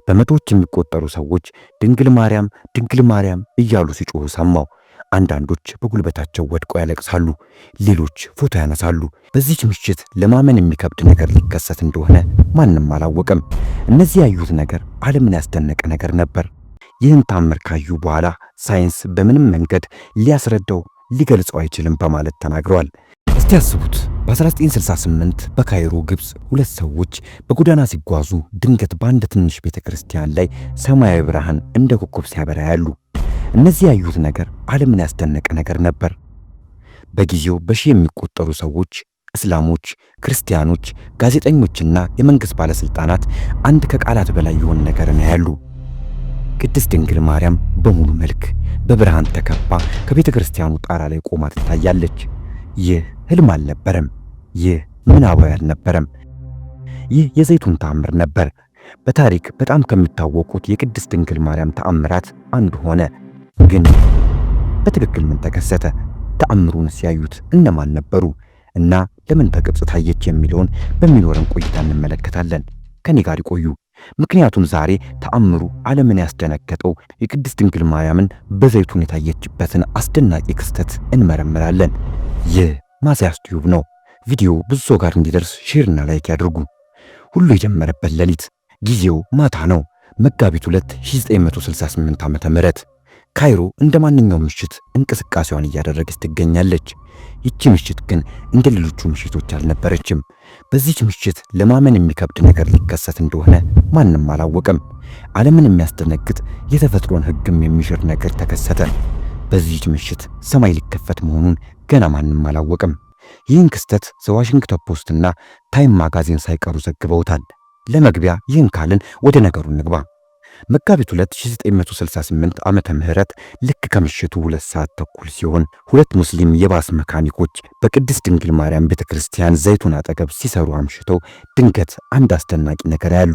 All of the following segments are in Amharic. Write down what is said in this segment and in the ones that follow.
በመቶዎች የሚቆጠሩ ሰዎች ድንግል ማርያም ድንግል ማርያም እያሉ ሲጮሁ ሰማው። አንዳንዶች በጉልበታቸው ወድቀው ያለቅሳሉ፣ ሌሎች ፎቶ ያነሳሉ። በዚህች ምሽት ለማመን የሚከብድ ነገር ሊከሰት እንደሆነ ማንም አላወቀም። እነዚህ ያዩት ነገር ዓለምን ያስደነቀ ነገር ነበር። ይህን ታምር ካዩ በኋላ ሳይንስ በምንም መንገድ ሊያስረዳው ሊገልጸው አይችልም በማለት ተናግረዋል። እስቲ ያስቡት፣ በ1968 በካይሮ ግብጽ ሁለት ሰዎች በጎዳና ሲጓዙ ድንገት በአንድ ትንሽ ቤተክርስቲያን ላይ ሰማያዊ ብርሃን እንደ ኮከብ ሲያበራ ያሉ። እነዚህ ያዩት ነገር ዓለምን ያስደነቀ ነገር ነበር። በጊዜው በሺህ የሚቆጠሩ ሰዎች፣ እስላሞች፣ ክርስቲያኖች፣ ጋዜጠኞችና የመንግስት ባለስልጣናት አንድ ከቃላት በላይ የሆነ ነገርን ያያሉ። ቅድስት ድንግል ማርያም በሙሉ መልክ በብርሃን ተከባ ከቤተ ክርስቲያኑ ጣራ ላይ ቆማ ትታያለች። ይህ ህልም አልነበረም። ይህ ምናባዊ አልነበረም። ይህ የዘይቱን ተአምር ነበር። በታሪክ በጣም ከሚታወቁት የቅድስት ድንግል ማርያም ተአምራት አንዱ ሆነ። ግን በትክክል ምን ተከሰተ? ተአምሩን ሲያዩት እነማን ነበሩ? እና ለምን በግብጽ ታየች የሚለውን በሚኖረን ቆይታ እንመለከታለን። ከኔ ጋር ይቆዩ። ምክንያቱም ዛሬ ተአምሩ ዓለምን ያስደነገጠው የቅድስት ድንግል ማርያምን በዘይቱን የታየችበትን አስደናቂ ክስተት እንመረምራለን። ይህ ማስያስ ቲዩብ ነው። ቪዲዮ ብዙ ሰው ጋር እንዲደርስ ሼርና ላይክ ያድርጉ። ሁሉ የጀመረበት ሌሊት፣ ጊዜው ማታ ነው። መጋቢት 2 1968 ዓመተ ምህረት ካይሮ እንደ ማንኛውም ምሽት እንቅስቃሴዋን እያደረገች ትገኛለች። ይቺ ምሽት ግን እንደ ሌሎቹ ምሽቶች አልነበረችም። በዚህች ምሽት ለማመን የሚከብድ ነገር ሊከሰት እንደሆነ ማንም አላወቀም። ዓለምን የሚያስደነግጥ የተፈጥሮን ሕግም የሚሽር ነገር ተከሰተ። በዚህች ምሽት ሰማይ ሊከፈት መሆኑን ገና ማንም አላወቀም። ይህን ክስተት ዘ ዋሽንግተን ፖስትና ታይም ማጋዚን ሳይቀሩ ዘግበውታል። ለመግቢያ ይህን ካልን ወደ ነገሩ እንግባ። መጋቢት 1968 ዓመተ ምህረት ልክ ከምሽቱ 2 ሰዓት ተኩል ሲሆን ሁለት ሙስሊም የባስ መካኒኮች በቅድስት ድንግል ማርያም ቤተክርስቲያን ዘይቱን አጠገብ ሲሰሩ አምሽተው ድንገት አንድ አስደናቂ ነገር ያሉ።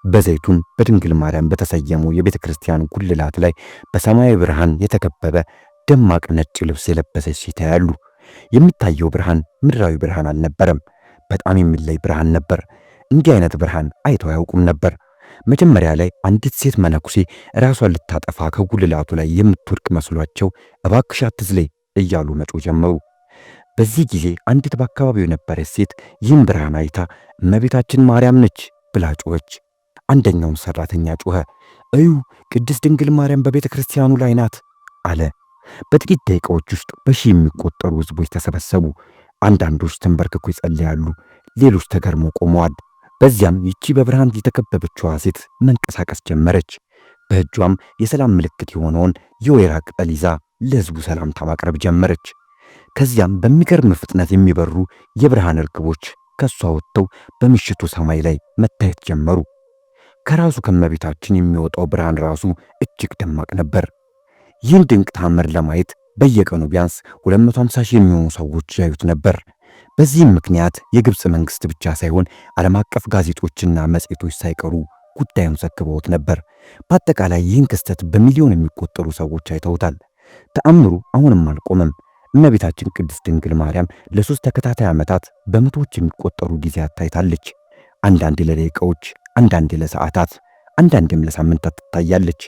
በዘይቱን በድንግል ማርያም በተሰየመው የቤተክርስቲያን ጉልላት ላይ በሰማያዊ ብርሃን የተከበበ ደማቅ ነጭ ልብስ የለበሰች ሴት ያሉ። የሚታየው ብርሃን ምድራዊ ብርሃን አልነበረም፣ በጣም የሚለይ ብርሃን ነበር። እንዲህ አይነት ብርሃን አይተው አያውቁም ነበር። መጀመሪያ ላይ አንዲት ሴት መነኩሴ ራሷን ልታጠፋ ከጉልላቱ ላይ የምትወድቅ መስሏቸው እባክሽ አትዝለይ እያሉ መጮህ ጀመሩ። በዚህ ጊዜ አንዲት በአካባቢው የነበረች ሴት ይህን ብርሃን አይታ እመቤታችን ማርያም ነች ብላ ጮኸች። አንደኛውም ሰራተኛ ጮኸ፣ እዩ ቅድስት ድንግል ማርያም በቤተ ክርስቲያኑ ላይ ናት አለ። በጥቂት ደቂቃዎች ውስጥ በሺህ የሚቆጠሩ ሕዝቦች ተሰበሰቡ። አንዳንዶች ተንበርክከው ይጸልያሉ፣ ሌሎች ተገርመው ቆመዋል። በዚያም ይቺ በብርሃን የተከበበችዋ ሴት መንቀሳቀስ ጀመረች። በእጇም የሰላም ምልክት የሆነውን የወይራ ቅጠል ይዛ ለሕዝቡ ሰላምታ ማቅረብ ጀመረች። ከዚያም በሚገርም ፍጥነት የሚበሩ የብርሃን እርግቦች ከሷ ወጥተው በምሽቱ ሰማይ ላይ መታየት ጀመሩ። ከራሱ ከመቤታችን የሚወጣው ብርሃን ራሱ እጅግ ደማቅ ነበር። ይህን ድንቅ ታምር ለማየት በየቀኑ ቢያንስ 250 ሺህ የሚሆኑ ሰዎች ያዩት ነበር። በዚህም ምክንያት የግብጽ መንግስት ብቻ ሳይሆን ዓለም አቀፍ ጋዜጦችና መጽሔቶች ሳይቀሩ ጉዳዩን ዘግበውት ነበር። በአጠቃላይ ይህን ክስተት በሚሊዮን የሚቆጠሩ ሰዎች አይተውታል። ተአምሩ አሁንም አልቆመም። እመቤታችን ቅድስት ድንግል ማርያም ለ3 ተከታታይ ዓመታት በመቶዎች የሚቆጠሩ ጊዜያት ታይታለች። አንዳንዴ ለደቂቃዎች፣ አንዳንዴ ለሰዓታት፣ አንዳንዴም ለሳምንታት ትታያለች።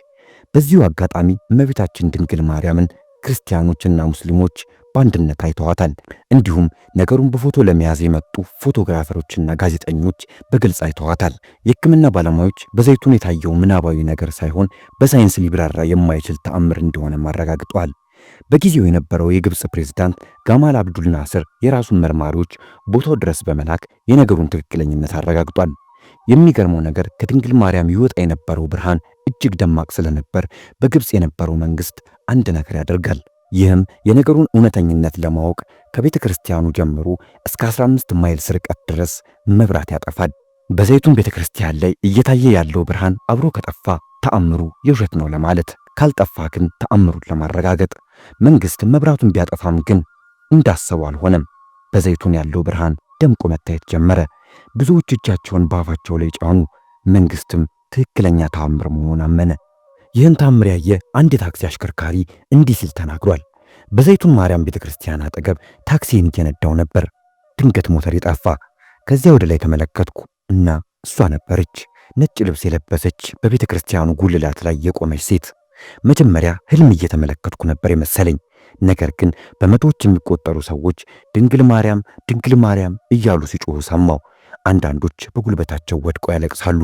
በዚሁ አጋጣሚ እመቤታችን ድንግል ማርያምን ክርስቲያኖችና ሙስሊሞች በአንድነት አይተዋታል። እንዲሁም ነገሩን በፎቶ ለመያዝ የመጡ ፎቶግራፈሮችና ጋዜጠኞች በግልጽ አይተዋታል። የሕክምና ባለሙያዎች በዘይቱን የታየው ምናባዊ ነገር ሳይሆን በሳይንስ ሊብራራ የማይችል ተአምር እንደሆነ አረጋግጠዋል። በጊዜው የነበረው የግብጽ ፕሬዝዳንት ጋማል አብዱል ናስር የራሱን መርማሪዎች ቦታው ድረስ በመላክ የነገሩን ትክክለኝነት አረጋግጧል። የሚገርመው ነገር ከድንግል ማርያም ይወጣ የነበረው ብርሃን እጅግ ደማቅ ስለነበር በግብጽ የነበረው መንግስት አንድ ነገር ያደርጋል። ይህም የነገሩን እውነተኝነት ለማወቅ ከቤተ ክርስቲያኑ ጀምሮ እስከ 15 ማይልስ ርቀት ድረስ መብራት ያጠፋል። በዘይቱን ቤተ ክርስቲያን ላይ እየታየ ያለው ብርሃን አብሮ ከጠፋ ተአምሩ የውሸት ነው ለማለት፣ ካልጠፋ ግን ተአምሩን ለማረጋገጥ። መንግስት መብራቱን ቢያጠፋም ግን እንዳሰበው አልሆነም። በዘይቱን ያለው ብርሃን ደምቆ መታየት ጀመረ። ብዙዎች እጃቸውን በአፋቸው ላይ ጫኑ። መንግስትም ትክክለኛ ተአምር መሆኑን አመነ። ይህን ተአምር ያየ አንድ የታክሲ አሽከርካሪ እንዲህ ሲል ተናግሯል። በዘይቱን ማርያም ቤተክርስቲያን አጠገብ ታክሲን እየነዳው ነበር። ድንገት ሞተር ጠፋ። ከዚያ ወደ ላይ ተመለከትኩ እና እሷ ነበረች። ነጭ ልብስ የለበሰች በቤተ ክርስቲያኑ ጉልላት ላይ የቆመች ሴት። መጀመሪያ ህልም እየተመለከትኩ ነበር የመሰለኝ። ነገር ግን በመቶዎች የሚቆጠሩ ሰዎች ድንግል ማርያም ድንግል ማርያም እያሉ ሲጮሁ ሰማሁ። አንዳንዶች በጉልበታቸው ወድቀው ያለቅሳሉ፣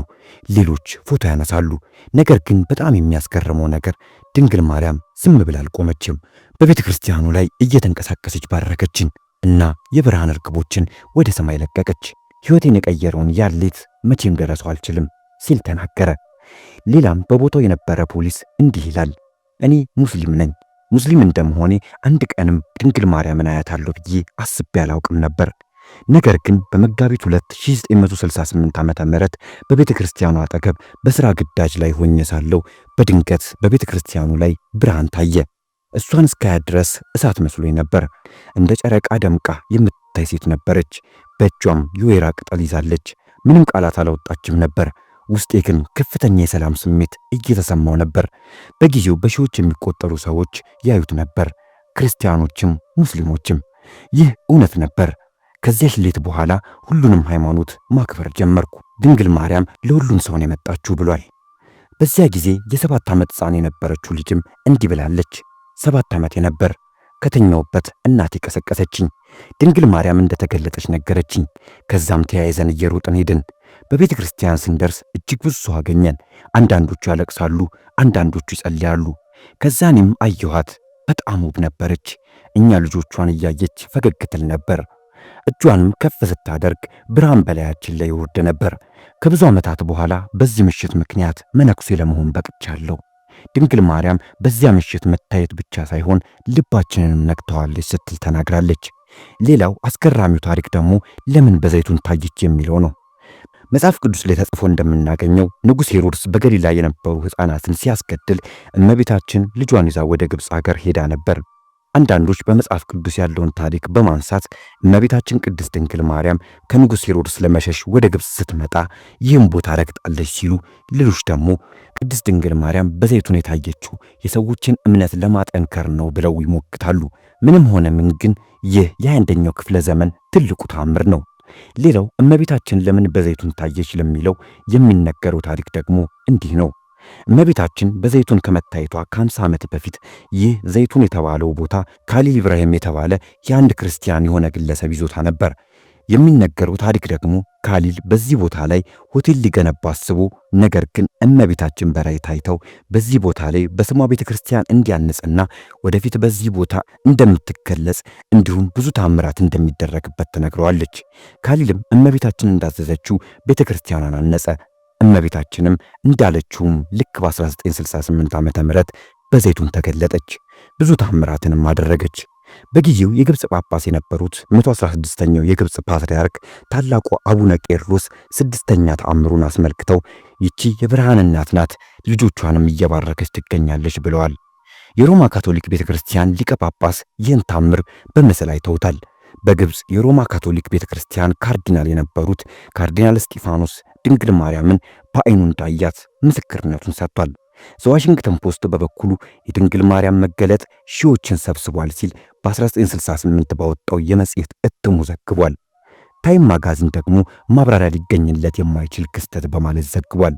ሌሎች ፎቶ ያነሳሉ። ነገር ግን በጣም የሚያስገርመው ነገር ድንግል ማርያም ዝም ብላ አልቆመችም። በቤተ ክርስቲያኑ ላይ እየተንቀሳቀሰች ባረከችን እና የብርሃን እርግቦችን ወደ ሰማይ ለቀቀች። ሕይወቴን የቀየረውን ያሌት መቼም ደረሰው አልችልም ሲል ተናገረ። ሌላም በቦታው የነበረ ፖሊስ እንዲህ ይላል፣ እኔ ሙስሊም ነኝ። ሙስሊም እንደመሆኔ አንድ ቀንም ድንግል ማርያምን አያታለሁ ብዬ አስቤ አላውቅም ነበር። ነገር ግን በመጋቢት 1968 ዓመተ ምህረት በቤተ ክርስቲያኑ አጠገብ በሥራ ግዳጅ ላይ ሆኜ ሳለሁ በድንገት በቤተ ክርስቲያኑ ላይ ብርሃን ታየ። እሷን እስካያት ድረስ እሳት መስሎኝ ነበር። እንደ ጨረቃ ደምቃ የምትታይ ሴት ነበረች። በእጇም የወይራ ቅጠል ይዛለች። ምንም ቃላት አላወጣችም ነበር። ውስጤ ግን ከፍተኛ የሰላም ስሜት እየተሰማው ነበር። በጊዜው በሺዎች የሚቆጠሩ ሰዎች ያዩት ነበር፣ ክርስቲያኖችም ሙስሊሞችም። ይህ እውነት ነበር። ከዚያች ሌት በኋላ ሁሉንም ሃይማኖት ማክበር ጀመርኩ። ድንግል ማርያም ለሁሉም ሰው ነው የመጣችው ብሏል። በዚያ ጊዜ የ7 ዓመት ሕፃን የነበረችው ልጅም እንዲህ ብላለች። 7 ዓመቴ ነበር። ከተኛውበት እናቴ ቀሰቀሰችኝ። ድንግል ማርያም እንደተገለጠች ነገረችኝ። ከዛም ተያይዘን እየሮጥን ሄድን። በቤተ ክርስቲያን ስንደርስ እጅግ ብዙ ሰው አገኘን። አንዳንዶቹ ያለቅሳሉ፣ አንዳንዶቹ ይጸልያሉ። ከዛኔም አየኋት። በጣም ውብ ነበረች። እኛ ልጆቿን እያየች ፈገግ ትል ነበር። እጇንም ከፍ ስታደርግ ብርሃን በላያችን ላይ ይወርድ ነበር። ከብዙ ዓመታት በኋላ በዚህ ምሽት ምክንያት መነኩሴ ለመሆን በቅቻለሁ። ድንግል ማርያም በዚያ ምሽት መታየት ብቻ ሳይሆን ልባችንንም ነክተዋለች ስትል ተናግራለች። ሌላው አስገራሚው ታሪክ ደግሞ ለምን በዘይቱን ታየች የሚለው ነው። መጽሐፍ ቅዱስ ላይ ተጽፎ እንደምናገኘው ንጉሥ ሄሮድስ በገሊላ የነበሩ ሕፃናትን ሲያስገድል እመቤታችን ልጇን ይዛ ወደ ግብፅ ሀገር ሄዳ ነበር። አንዳንዶች በመጽሐፍ ቅዱስ ያለውን ታሪክ በማንሳት እመቤታችን ቅድስት ድንግል ማርያም ከንጉሥ ሄሮድስ ለመሸሽ ወደ ግብፅ ስትመጣ ይህን ቦታ ረግጣለች ሲሉ፣ ሌሎች ደግሞ ቅድስት ድንግል ማርያም በዘይቱን የታየችው የሰዎችን እምነት ለማጠንከር ነው ብለው ይሞግታሉ። ምንም ሆነ ምን ግን ይህ የ21ኛው ክፍለ ዘመን ትልቁ ተአምር ነው። ሌላው እመቤታችን ለምን በዘይቱን ታየች ለሚለው የሚነገረው ታሪክ ደግሞ እንዲህ ነው። እመቤታችን በዘይቱን ከመታየቷ ከ50 ዓመት በፊት ይህ ዘይቱን የተባለው ቦታ ካሊል ኢብራሂም የተባለ የአንድ ክርስቲያን የሆነ ግለሰብ ይዞታ ነበር። የሚነገረው ታሪክ ደግሞ ካሊል በዚህ ቦታ ላይ ሆቴል ሊገነባ አስቦ፣ ነገር ግን እመቤታችን በራእይ ታይተው በዚህ ቦታ ላይ በስሟ ቤተክርስቲያን እንዲያንጽና ወደፊት በዚህ ቦታ እንደምትገለጽ እንዲሁም ብዙ ታምራት እንደሚደረግበት ተነግረዋለች። ካሊልም እመቤታችን እንዳዘዘችው ቤተክርስቲያኗን አነጸ። እመቤታችንም እንዳለችውም ልክ በ1968 ዓመተ ምህረት በዘይቱን ተገለጠች። ብዙ ታምራትንም አደረገች። በጊዜው የግብጽ ጳጳስ የነበሩት 116ኛው የግብጽ ፓትርያርክ ታላቁ አቡነ ቄርሎስ 6ኛ ተአምሩን አስመልክተው ይቺ የብርሃን እናት ናት፣ ልጆቿንም እየባረከች ትገኛለች ብለዋል። የሮማ ካቶሊክ ቤተክርስቲያን ሊቀ ጳጳስ ይህን ታምር በምስል አይተውታል። በግብጽ የሮማ ካቶሊክ ቤተክርስቲያን ካርዲናል የነበሩት ካርዲናል እስጢፋኖስ ድንግል ማርያምን በዓይኑ እንዳያት ምስክርነቱን ሰጥቷል። ዘዋሽንግተን ፖስት በበኩሉ የድንግል ማርያም መገለጥ ሺዎችን ሰብስቧል ሲል በ1968 ባወጣው የመጽሔት እትሙ ዘግቧል። ታይም ማጋዚን ደግሞ ማብራሪያ ሊገኝለት የማይችል ክስተት በማለት ዘግቧል።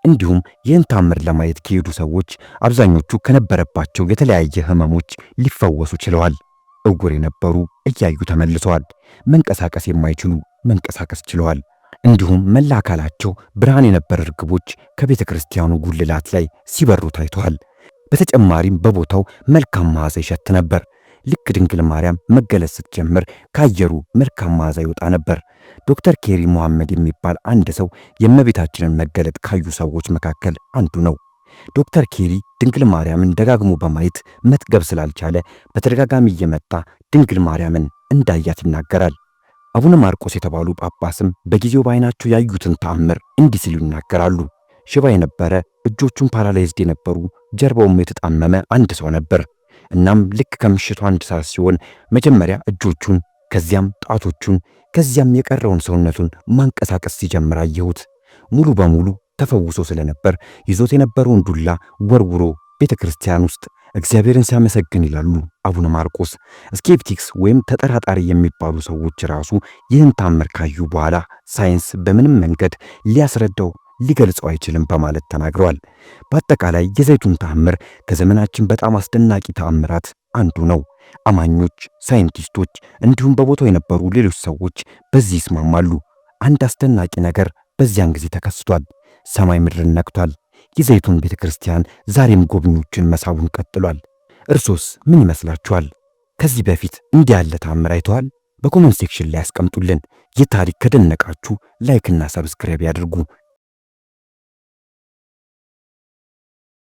እንዲሁም ይህን ታምር ለማየት ከሄዱ ሰዎች አብዛኞቹ ከነበረባቸው የተለያየ ህመሞች ሊፈወሱ ችለዋል። እውር የነበሩ እያዩ ተመልሰዋል። መንቀሳቀስ የማይችሉ መንቀሳቀስ ችለዋል። እንዲሁም መላ አካላቸው ብርሃን የነበረ ርግቦች ከቤተ ክርስቲያኑ ጉልላት ላይ ሲበሩ ታይተዋል። በተጨማሪም በቦታው መልካም መዓዛ ይሸት ነበር። ልክ ድንግል ማርያም መገለጽ ስትጀምር ከአየሩ መልካም መዓዛ ይወጣ ነበር። ዶክተር ኬሪ መሐመድ የሚባል አንድ ሰው የእመቤታችንን መገለጥ ካዩ ሰዎች መካከል አንዱ ነው። ዶክተር ኬሪ ድንግል ማርያምን ደጋግሞ በማየት መጥገብ ስላልቻለ በተደጋጋሚ እየመጣ ድንግል ማርያምን እንዳያት ይናገራል። አቡነ ማርቆስ የተባሉ ጳጳስም በጊዜው በዓይናቸው ያዩትን ተአምር እንዲህ ሲሉ ይናገራሉ። ሽባ የነበረ እጆቹን ፓራላይዝድ የነበሩ ጀርባውም የተጣመመ አንድ ሰው ነበር። እናም ልክ ከምሽቱ 1 ሰዓት ሲሆን መጀመሪያ እጆቹን፣ ከዚያም ጣቶቹን፣ ከዚያም የቀረውን ሰውነቱን ማንቀሳቀስ ሲጀምር አየሁት። ሙሉ በሙሉ ተፈውሶ ስለነበር ይዞት የነበረውን ዱላ ወርውሮ ቤተክርስቲያን ውስጥ እግዚአብሔርን ሲያመሰግን ይላሉ አቡነ ማርቆስ። ስኬፕቲክስ ወይም ተጠራጣሪ የሚባሉ ሰዎች ራሱ ይህን ታምር ካዩ በኋላ ሳይንስ በምንም መንገድ ሊያስረዳው ሊገልጸው አይችልም በማለት ተናግረዋል። በአጠቃላይ የዘይቱን ተአምር ከዘመናችን በጣም አስደናቂ ተአምራት አንዱ ነው። አማኞች፣ ሳይንቲስቶች እንዲሁም በቦታው የነበሩ ሌሎች ሰዎች በዚህ ይስማማሉ። አንድ አስደናቂ ነገር በዚያን ጊዜ ተከስቷል። ሰማይ ምድርን ነክቷል። የዘይቱን ቤተክርስቲያን ዛሬም ጎብኚዎችን መሳቡን ቀጥሏል። እርሶስ ምን ይመስላችኋል? ከዚህ በፊት እንዲህ ያለ ተአምር አይተዋል? በኮሜንት ሴክሽን ላይ ያስቀምጡልን። ይህ ታሪክ ከደነቃችሁ ላይክ እና ሰብስክራይብ ያድርጉ።